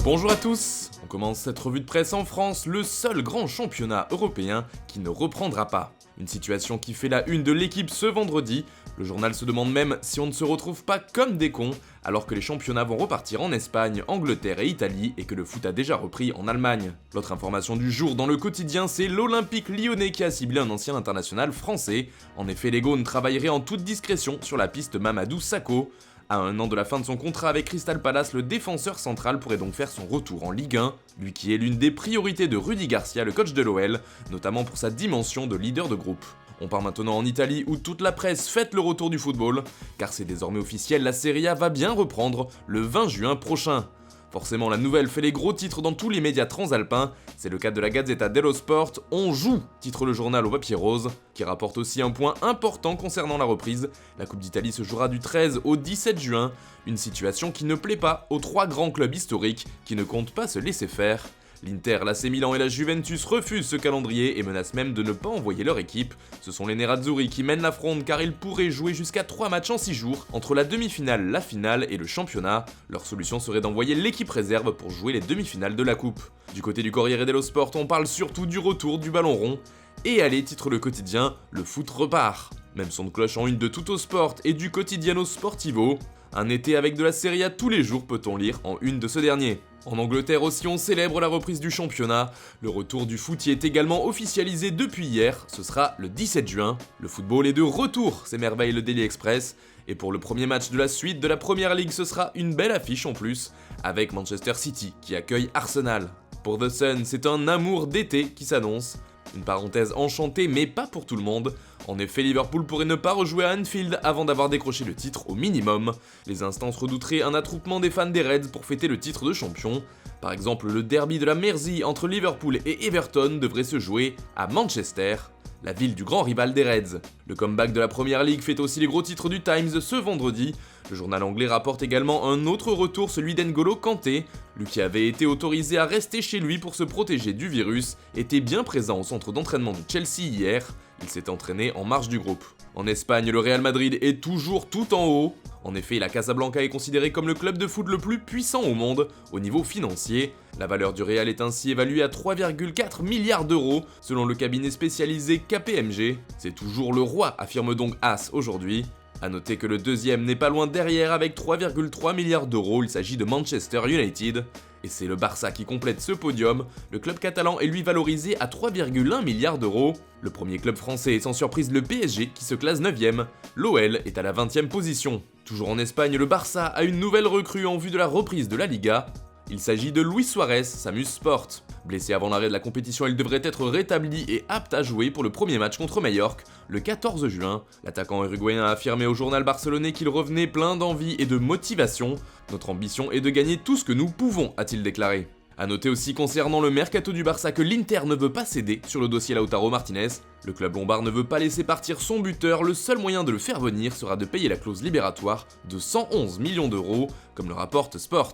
Bonjour à tous. On commence cette revue de presse en France, le seul grand championnat européen qui ne reprendra pas. Une situation qui fait la une de l'équipe ce vendredi. Le journal se demande même si on ne se retrouve pas comme des cons, alors que les championnats vont repartir en Espagne, Angleterre et Italie, et que le foot a déjà repris en Allemagne. L'autre information du jour dans le quotidien, c'est l'Olympique lyonnais qui a ciblé un ancien international français. En effet, les Gaunes travailleraient en toute discrétion sur la piste Mamadou Sakho. À un an de la fin de son contrat avec Crystal Palace, le défenseur central pourrait donc faire son retour en Ligue 1, lui qui est l'une des priorités de Rudy Garcia, le coach de l'OL, notamment pour sa dimension de leader de groupe. On part maintenant en Italie où toute la presse fête le retour du football, car c'est désormais officiel, la Serie A va bien reprendre le 20 juin prochain. Forcément, la nouvelle fait les gros titres dans tous les médias transalpins, c'est le cas de la Gazzetta dello Sport, on joue, titre le journal au papier rose, qui rapporte aussi un point important concernant la reprise. La Coupe d'Italie se jouera du 13 au 17 juin, une situation qui ne plaît pas aux trois grands clubs historiques qui ne comptent pas se laisser faire. L'Inter, l'AC Milan et la Juventus refusent ce calendrier et menacent même de ne pas envoyer leur équipe. Ce sont les Nerazzurri qui mènent la fronde car ils pourraient jouer jusqu'à 3 matchs en 6 jours, entre la demi-finale, la finale et le championnat. Leur solution serait d'envoyer l'équipe réserve pour jouer les demi-finales de la coupe. Du côté du Corriere dello Sport, on parle surtout du retour du ballon rond. Et allez, titre le quotidien, le foot repart. Même son de cloche en une de Tutto Sport et du Quotidiano Sportivo. Un été avec de la Serie A tous les jours peut-on lire en une de ce dernier. En Angleterre aussi on célèbre la reprise du championnat. Le retour du foot y est également officialisé depuis hier, ce sera le 17 juin. Le football est de retour, s'émerveille le Daily Express. Et pour le premier match de la suite de la Premier League, ce sera une belle affiche en plus, avec Manchester City qui accueille Arsenal. Pour The Sun, c'est un amour d'été qui s'annonce. Une parenthèse enchantée mais pas pour tout le monde. En effet, Liverpool pourrait ne pas rejouer à Anfield avant d'avoir décroché le titre au minimum. Les instances redouteraient un attroupement des fans des Reds pour fêter le titre de champion. Par exemple, le derby de la Mersey entre Liverpool et Everton devrait se jouer à Manchester, la ville du grand rival des Reds. Le comeback de la Premier League fait aussi les gros titres du Times ce vendredi. Le journal anglais rapporte également un autre retour, celui d'N'Golo Kanté. Lui qui avait été autorisé à rester chez lui pour se protéger du virus, était bien présent au centre d'entraînement de Chelsea hier. Il s'est entraîné en marge du groupe. En Espagne, le Real Madrid est toujours tout en haut. En effet, la Casablanca est considérée comme le club de foot le plus puissant au monde, au niveau financier. La valeur du Real est ainsi évaluée à 3,4 milliards d'euros, selon le cabinet spécialisé KPMG. C'est toujours le roi, affirme donc AS aujourd'hui. A noter que le deuxième n'est pas loin derrière avec 3,3 milliards d'euros, il s'agit de Manchester United. Et c'est le Barça qui complète ce podium, le club catalan est lui valorisé à 3,1 milliards d'euros. Le premier club français est sans surprise le PSG qui se classe 9ème, l'OL est à la 20ème position. Toujours en Espagne, le Barça a une nouvelle recrue en vue de la reprise de la Liga. Il s'agit de Luis Suarez, Samus Sport. Blessé avant l'arrêt de la compétition, il devrait être rétabli et apte à jouer pour le premier match contre Majorque, le 14 juin. L'attaquant uruguayen a affirmé au journal barcelonais qu'il revenait plein d'envie et de motivation. Notre ambition est de gagner tout ce que nous pouvons, a-t-il déclaré. A noter aussi concernant le mercato du Barça que l'Inter ne veut pas céder sur le dossier Lautaro Martinez. Le club lombard ne veut pas laisser partir son buteur, le seul moyen de le faire venir sera de payer la clause libératoire de 111 millions d'euros, comme le rapporte Sport.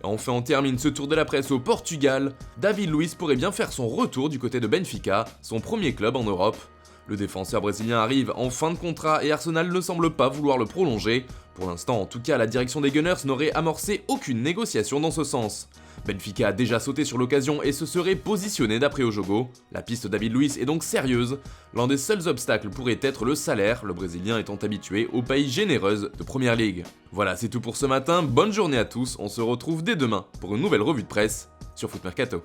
Enfin, on termine ce tour de la presse au Portugal. David Luiz pourrait bien faire son retour du côté de Benfica, son premier club en Europe. Le défenseur brésilien arrive en fin de contrat et Arsenal ne semble pas vouloir le prolonger. Pour l'instant, en tout cas, la direction des Gunners n'aurait amorcé aucune négociation dans ce sens. Benfica a déjà sauté sur l'occasion et se serait positionné d'après Ojogo. La piste David Luiz est donc sérieuse. L'un des seuls obstacles pourrait être le salaire, le Brésilien étant habitué aux pays généreuses de Premier League. Voilà, c'est tout pour ce matin, bonne journée à tous, on se retrouve dès demain pour une nouvelle revue de presse sur Foot Mercato.